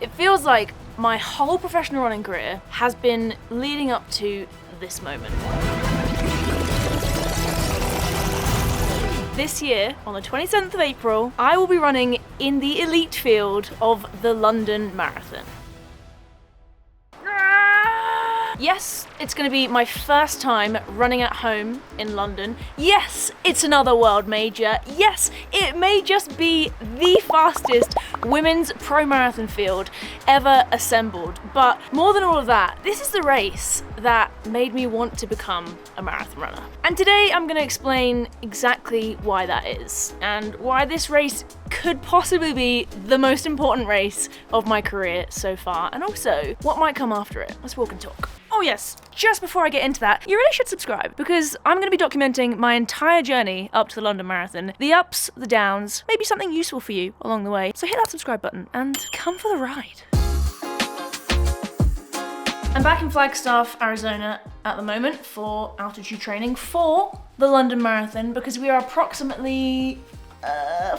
It feels like my whole professional running career has been leading up to this moment. This year, on the 27th of April, I will be running in the elite field of the London Marathon. Yes, it's going to be my first time running at home in London. Yes, it's another world major. Yes, it may just be the fastest women's pro marathon field ever assembled. But more than all of that, this is the race that made me want to become a marathon runner. And today I'm going to explain exactly why that is and why this race could possibly be the most important race of my career so far, and also what might come after it. Let's walk and talk. Oh yes, just before I get into that, you really should subscribe because I'm going to be documenting my entire journey up to the London Marathon. The ups, the downs, maybe something useful for you along the way. So hit that subscribe button and come for the ride. I'm back in Flagstaff, Arizona at the moment for altitude training for the London Marathon because we are approximately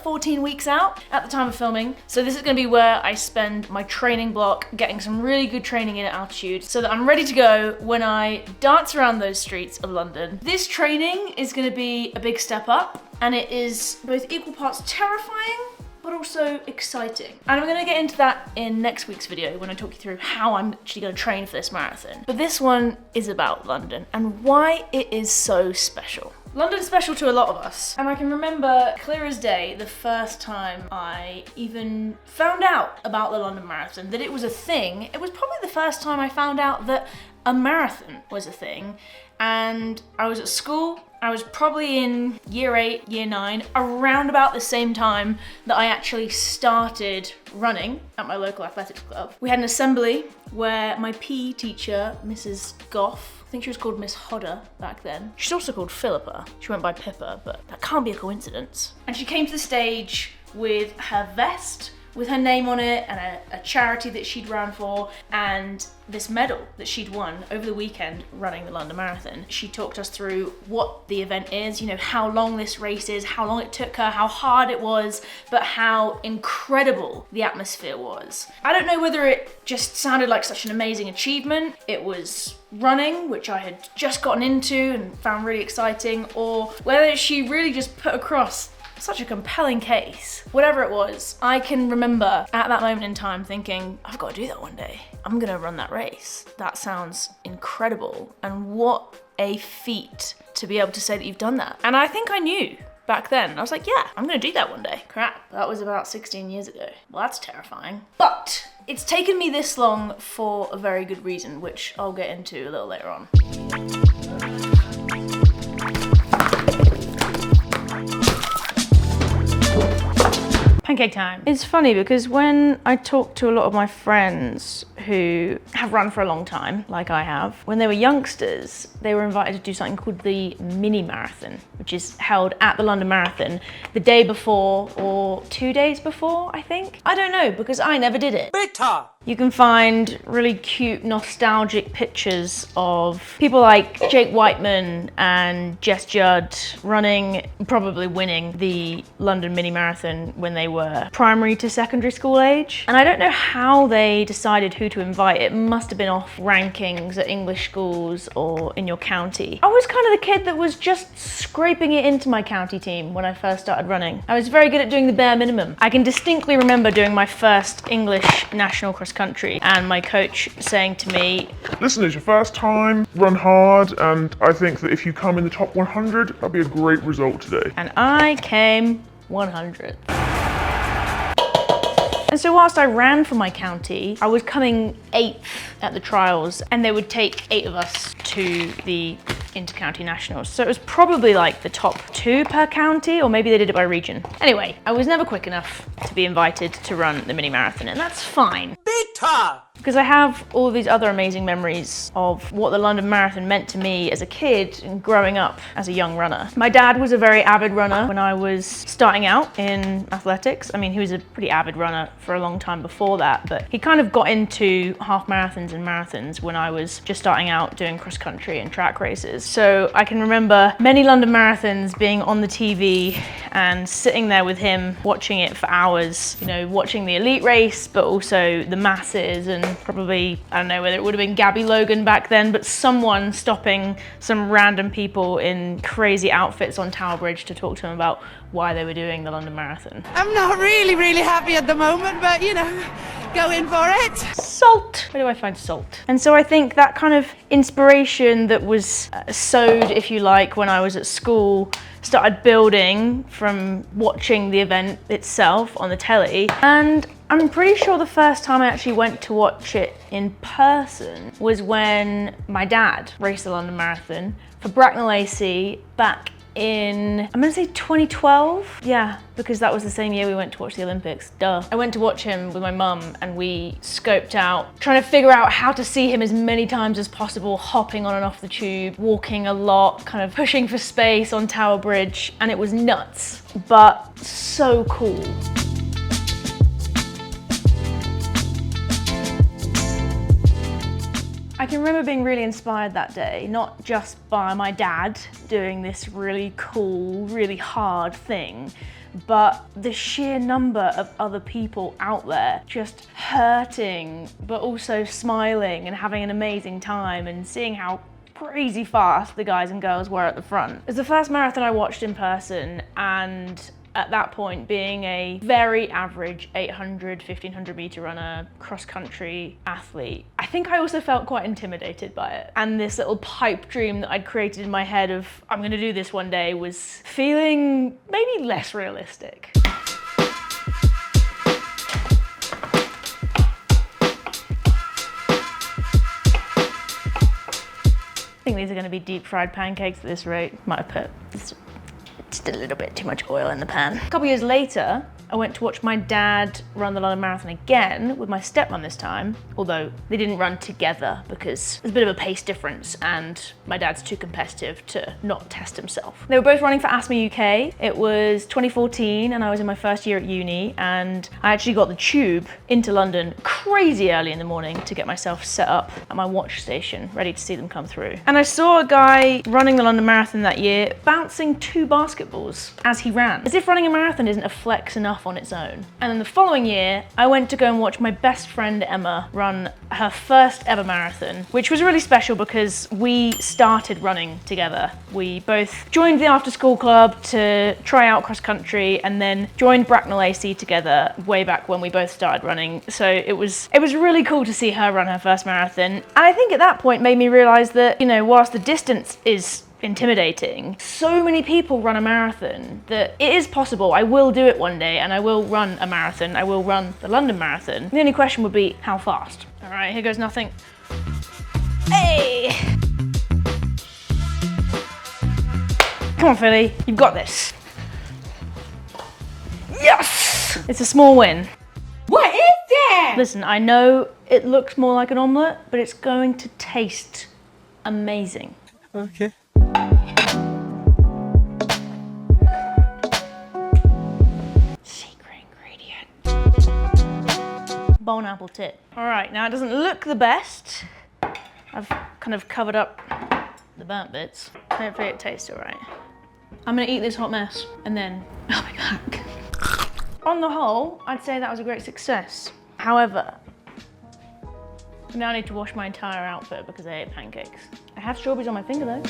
14 weeks out at the time of filming. So this is going to be where I spend my training block getting some really good training in at altitude so that I'm ready to go when I dance around those streets of London. This training is going to be a big step up and it is both equal parts terrifying but also exciting. And I'm going to get into that in next week's video when I talk you through how I'm actually going to train for this marathon. But this one is about London and why it is so special. London's special to a lot of us, and I can remember clear as day the first time I even found out about the London Marathon, that it was a thing. It was probably the first time I found out that a marathon was a thing, and I was at school. I was probably in year 8, year 9, around about the same time that I actually started running at my local athletics club. We had an assembly where my PE teacher, Mrs. Goff, I think she was called Miss Hodder back then. She's also called Philippa. She went by Pippa, but that can't be a coincidence. And she came to the stage with her vest with her name on it and a charity that she'd ran for and this medal that she'd won over the weekend running the London Marathon. She talked us through what the event is, you know, how long this race is, how long it took her, how hard it was, but how incredible the atmosphere was. I don't know whether it just sounded like such an amazing achievement, it was running, which I had just gotten into and found really exciting, or whether she really just put across such a compelling case. Whatever it was, I can remember at that moment in time thinking, I've got to do that one day. I'm gonna run that race. That sounds incredible. And what a feat to be able to say that you've done that. And I think I knew back then. I was like, yeah, I'm gonna do that one day. Crap, that was about 16 years ago. Well, that's terrifying. But it's taken me this long for a very good reason, which I'll get into a little later on. Pancake time. It's funny because when I talk to a lot of my friends who have run for a long time, like I have, when they were youngsters, they were invited to do something called the mini marathon, which is held at the London Marathon the day before or 2 days before, I think. I don't know because I never did it. Beta! You can find really cute, nostalgic pictures of people like Jake Whiteman and Jess Judd running, probably winning the London mini marathon when they were primary to secondary school age. And I don't know how they decided who to invite. It must have been off rankings at English schools or in your county. I was kind of the kid that was just scraping it into my county team when I first started running. I was very good at doing the bare minimum. I can distinctly remember doing my first English national cross country and my coach saying to me, listen, it's your first time, run hard, and I think that if you come in the top 100, that'll be a great result today. And I came 100. And so whilst I ran for my county, I was coming 8th at the trials and they would take 8 of us to the inter-county nationals. So it was probably like the top 2 per county, or maybe they did it by region. Anyway, I was never quick enough to be invited to run the mini marathon, and that's fine. Beta! because I have all these other amazing memories of what the London Marathon meant to me as a kid and growing up as a young runner. My dad was a very avid runner when I was starting out in athletics. I mean, he was a pretty avid runner for a long time before that, but he kind of got into half marathons and marathons when I was just starting out doing cross country and track races. So I can remember many London marathons being on the TV and sitting there with him watching it for hours, you know, watching the elite race, but also the masses, and probably, I don't know whether it would have been Gabby Logan back then, but someone stopping some random people in crazy outfits on Tower Bridge to talk to them about why they were doing the London Marathon. I'm not really happy at the moment, but you know, go in for it. Salt! Where do I find salt? And so I think that kind of inspiration that was sowed, if you like, when I was at school started building from watching the event itself on the telly. And I'm pretty sure the first time I actually went to watch it in person was when my dad raced the London Marathon for Bracknell AC back in, I'm gonna say 2012. Yeah, because that was the same year we went to watch the Olympics, duh. I went to watch him with my mum and we scoped out, trying to figure out how to see him as many times as possible, hopping on and off the tube, walking a lot, kind of pushing for space on Tower Bridge, and it was nuts, but so cool. I can remember being really inspired that day, not just by my dad doing this really cool, really hard thing, but the sheer number of other people out there just hurting, but also smiling and having an amazing time, and seeing how crazy fast the guys and girls were at the front. It was the first marathon I watched in person, and at that point, being a very average 800, 1500 meter runner, cross-country athlete, I think I also felt quite intimidated by it. And this little pipe dream that I'd created in my head of, I'm gonna do this one day, was feeling maybe less realistic. I think these are gonna be deep fried pancakes at this rate. Might have put just a little bit too much oil in the pan. A couple years later, I went to watch my dad run the London Marathon again with my stepmom this time, although they didn't run together because there's a bit of a pace difference and my dad's too competitive to not test himself. They were both running for Asthma UK. It was 2014 and I was in my first year at uni, and I actually got the tube into London crazy early in the morning to get myself set up at my watch station, ready to see them come through. And I saw a guy running the London Marathon that year bouncing 2 basketballs as he ran, as if running a marathon isn't a flex enough on its own. And then the following year, I went to go and watch my best friend Emma run her first ever marathon, which was really special because we started running together. We both joined the after school club to try out cross country and then joined Bracknell AC together way back when we both started running. So it was really cool to see her run her first marathon. And I think at that point made me realize that, you know, whilst the distance is intimidating, so many people run a marathon that it is possible. I will do it one day and I will run a marathon. I will run the London Marathon. The only question would be how fast. All right, here goes nothing. Hey! Come on, Philly, you've got this. Yes! It's a small win. What is that? Listen, I know it looks more like an omelette, but it's going to taste amazing. Okay. Secret ingredient. Bone apple tip. All right, now it doesn't look the best. I've kind of covered up the burnt bits. Hopefully it tastes all right. I'm gonna eat this hot mess and then I'll be back. On the whole, I'd say that was a great success. However, I now need to wash my entire outfit because I ate pancakes. I have strawberries on my finger though.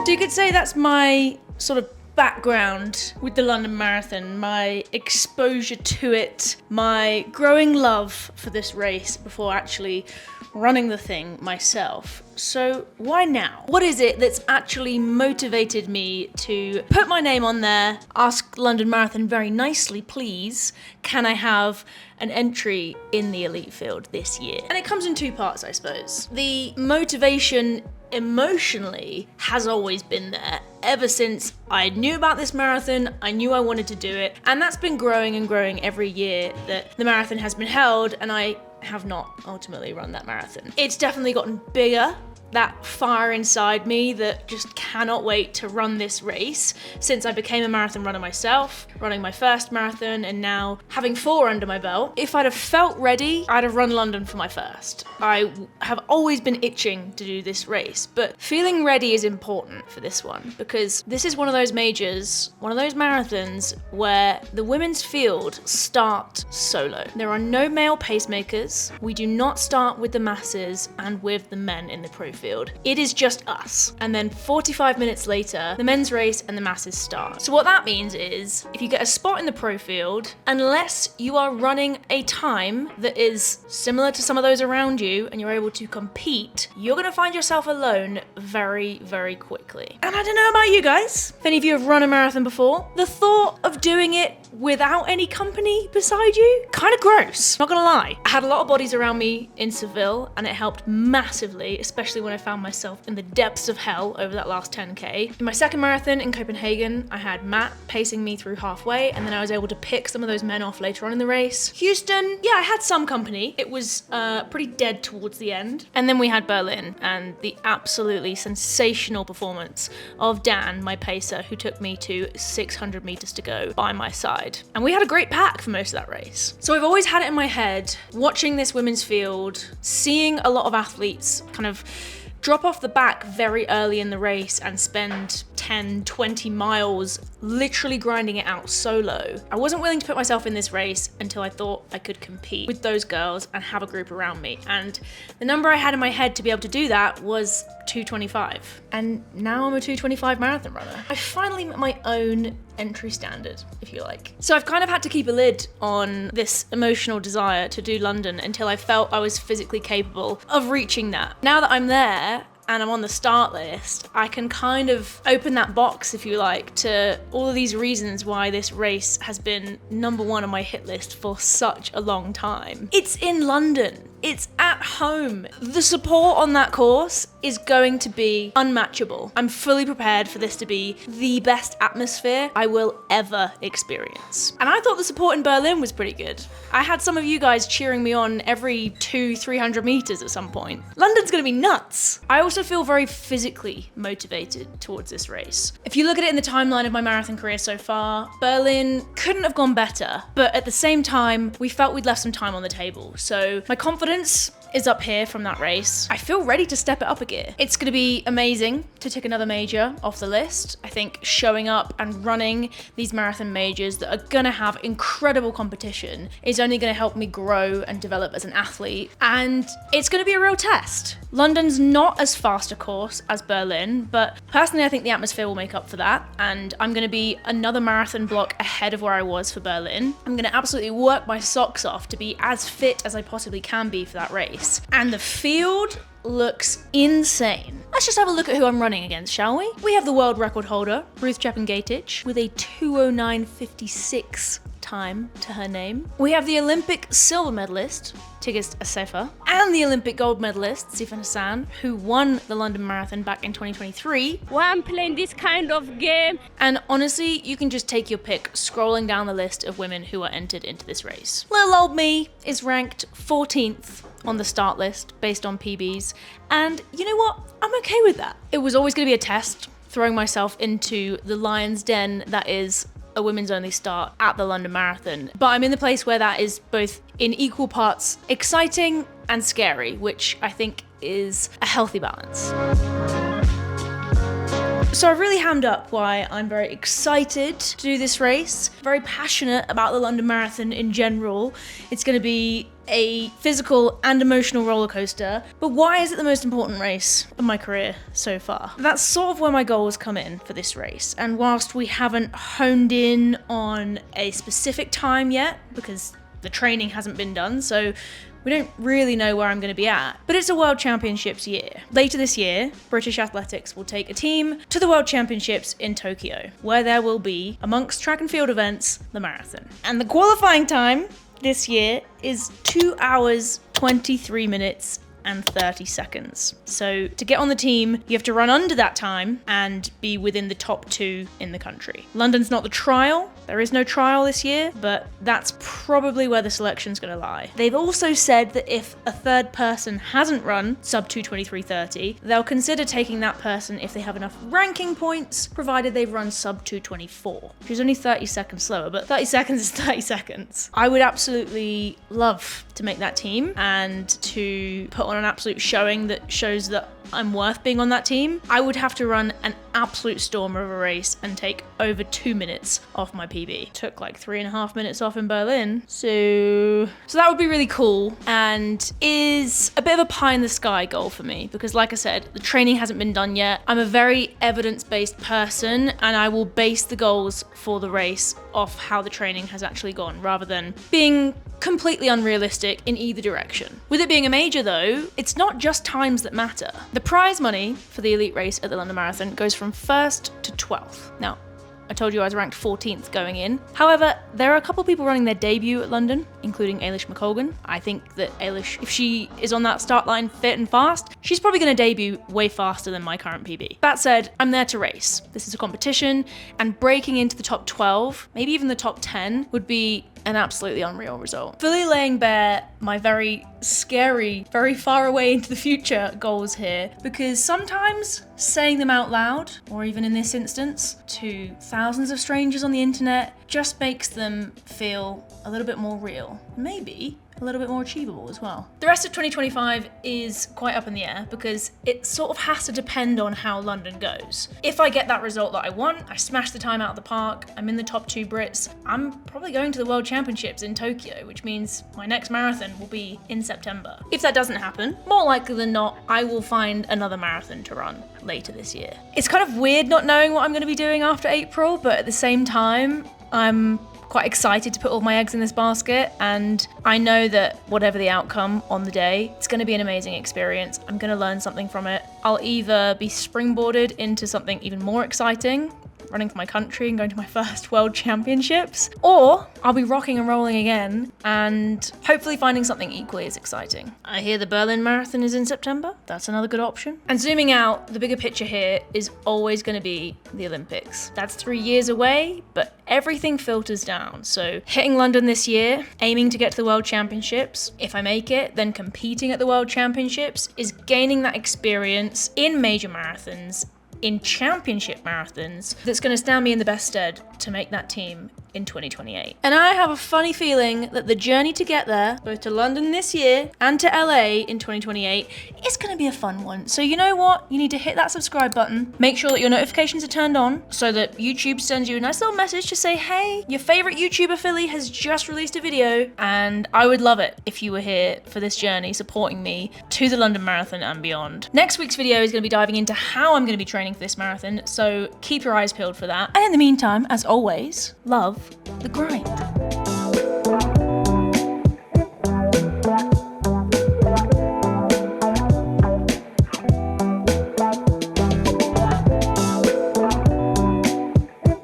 So you could say that's my sort of background with the London Marathon, my exposure to it, my growing love for this race before actually running the thing myself. So why now? What is it that's actually motivated me to put my name on there, ask London Marathon very nicely, please, can I have an entry in the elite field this year? And it comes in 2 parts, I suppose. The motivation emotionally has always been there. Ever since I knew about this marathon, I knew I wanted to do it. And that's been growing and growing every year that the marathon has been held, and I have not ultimately run that marathon. It's definitely gotten bigger. That fire inside me that just cannot wait to run this race since I became a marathon runner myself, running my first marathon and now having 4 under my belt. If I'd have felt ready, I'd have run London for my first. I have always been itching to do this race, but feeling ready is important for this one because this is one of those majors, one of those marathons where the women's field start solo. There are no male pacemakers. We do not start with the masses and with the men in the pro field. It is just us. And then 45 minutes later, the men's race and the masses start. So what that means is if you get a spot in the pro field, unless you are running a time that is similar to some of those around you and you're able to compete, you're gonna find yourself alone very, very quickly. And I don't know about you guys, if any of you have run a marathon before, the thought of doing it without any company beside you, kind of gross, not gonna lie. I had a lot of bodies around me in Seville and it helped massively, especially when I found myself in the depths of hell over that last 10K. In my second marathon in Copenhagen, I had Matt pacing me through halfway, and then I was able to pick some of those men off later on in the race. Houston, yeah, I had some company. It was pretty dead towards the end. And then we had Berlin and the absolutely sensational performance of Dan, my pacer, who took me to 600 meters to go by my side. And we had a great pack for most of that race. So I've always had it in my head, watching this women's field, seeing a lot of athletes kind of drop off the back very early in the race and spend 10, 20 miles literally grinding it out solo. I wasn't willing to put myself in this race until I thought I could compete with those girls and have a group around me. And the number I had in my head to be able to do that was 225. And now I'm a 225 marathon runner. I finally met my own entry standard, if you like. So I've kind of had to keep a lid on this emotional desire to do London until I felt I was physically capable of reaching that. Now that I'm there, and I'm on the start list, I can kind of open that box, if you like, to all of these reasons why this race has been number 1 on my hit list for such a long time. It's in London. It's at home. The support on that course is going to be unmatchable. I'm fully prepared for this to be the best atmosphere I will ever experience. And I thought the support in Berlin was pretty good. I had some of you guys cheering me on every 200-300 meters at some point. London's gonna be nuts. I also feel very physically motivated towards this race. If you look at it in the timeline of my marathon career so far, Berlin couldn't have gone better, but at the same time, we felt we'd left some time on the table. So my confidence is up here from that race. I feel ready to step it up a gear. It's gonna be amazing to tick another major off the list. I think showing up and running these marathon majors that are gonna have incredible competition is only gonna help me grow and develop as an athlete. And it's gonna be a real test. London's not as fast a course as Berlin, but personally I think the atmosphere will make up for that. And I'm gonna be another marathon block ahead of where I was for Berlin. I'm gonna absolutely work my socks off to be as fit as I possibly can be for that race. And the field looks insane. Let's just have a look at who I'm running against, shall we? We have the world record holder, Ruth Chepngetich, with a 2:09:56 time to her name. We have the Olympic silver medalist, Tigist Assefa, and the Olympic gold medalist, Sifan Hassan, who won the London Marathon back in 2023. Why I'm playing this kind of game? And honestly, you can just take your pick scrolling down the list of women who are entered into this race. Little old me is ranked 14th on the start list based on PBs, and you know what? I'm okay with that. It was always going to be a test, throwing myself into the lion's den that is a women's only start at the London Marathon. But I'm in the place where that is both in equal parts exciting and scary, which I think is a healthy balance. So I've really hammed up why I'm very excited to do this race, very passionate about the London Marathon in general. It's going to be a physical and emotional roller coaster, but why is it the most important race of my career so far? That's sort of where my goals come in for this race, and whilst we haven't honed in on a specific time yet, because the training hasn't been done, so we don't really know where I'm going to be at, but it's a World Championships year. Later this year, British Athletics will take a team to the World Championships in Tokyo, where there will be, amongst track and field events, the marathon. And the qualifying time this year is 2 hours, 23 minutes, and 30 seconds. So to get on the team, you have to run under that time and be within the top 2 in the country. London's not the trial. There is no trial this year, but that's probably where the selection's going to lie. They've also said that if a third person hasn't run sub 2:23:30, they'll consider taking that person if they have enough ranking points, provided they've run sub 2:24, which is only 30 seconds slower, but 30 seconds is 30 seconds. I would absolutely love to make that team and to put on an absolute showing that shows that I'm worth being on that team. I would have to run an absolute storm of a race and take over 2 minutes off my PB. Took like 3.5 minutes off in Berlin. So that would be really cool and is a bit of a pie in the sky goal for me because like I said, the training hasn't been done yet. I'm a very evidence-based person and I will base the goals for the race off how the training has actually gone rather than being completely unrealistic in either direction. With it being a major though, it's not just times that matter. The prize money for the elite race at the London Marathon goes from 1st to 12th. Now, I told you I was ranked 14th going in. However, there are a couple people running their debut at London, including Ailish McColgan. I think that Ailish, if she is on that start line fit and fast, she's probably going to debut way faster than my current PB. That said, I'm there to race. This is a competition, and breaking into the top 12, maybe even the top 10, would be an absolutely unreal result. Fully laying bare my very scary, very far away into the future goals here, because sometimes saying them out loud, or even in this instance, to thousands of strangers on the internet, just makes them feel a little bit more real. Maybe a little bit more achievable as well. The rest of 2025 is quite up in the air because it sort of has to depend on how London goes. If I get that result that I want, I smash the time out of the park, I'm in the top 2 Brits, I'm probably going to the World Championships in Tokyo, which means my next marathon will be in September. If that doesn't happen, more likely than not, I will find another marathon to run later this year. It's kind of weird not knowing what I'm going to be doing after April, but at the same time, I'm quite excited to put all my eggs in this basket, and I know that whatever the outcome on the day, it's going to be an amazing experience. I'm going to learn something from it. I'll either be springboarded into something even more exciting, running for my country and going to my first World Championships, or I'll be rocking and rolling again and hopefully finding something equally as exciting. I hear the Berlin Marathon is in September. That's another good option. And zooming out, the bigger picture here is always going to be the Olympics. That's 3 years away, but everything filters down. So hitting London this year, aiming to get to the World Championships. If I make it, then competing at the World Championships is gaining that experience in major marathons, in championship marathons, that's going to stand me in the best stead to make that team in 2028. And I have a funny feeling that the journey to get there, both to London this year and to LA in 2028, is going to be a fun one. So you know what? You need to hit that subscribe button. Make sure that your notifications are turned on so that YouTube sends you a nice little message to say, hey, your favorite YouTuber Phily has just released a video. And I would love it if you were here for this journey, supporting me to the London Marathon and beyond. Next week's video is going to be diving into how I'm going to be training for this marathon, so keep your eyes peeled for that. And in the meantime, as always, love the grind.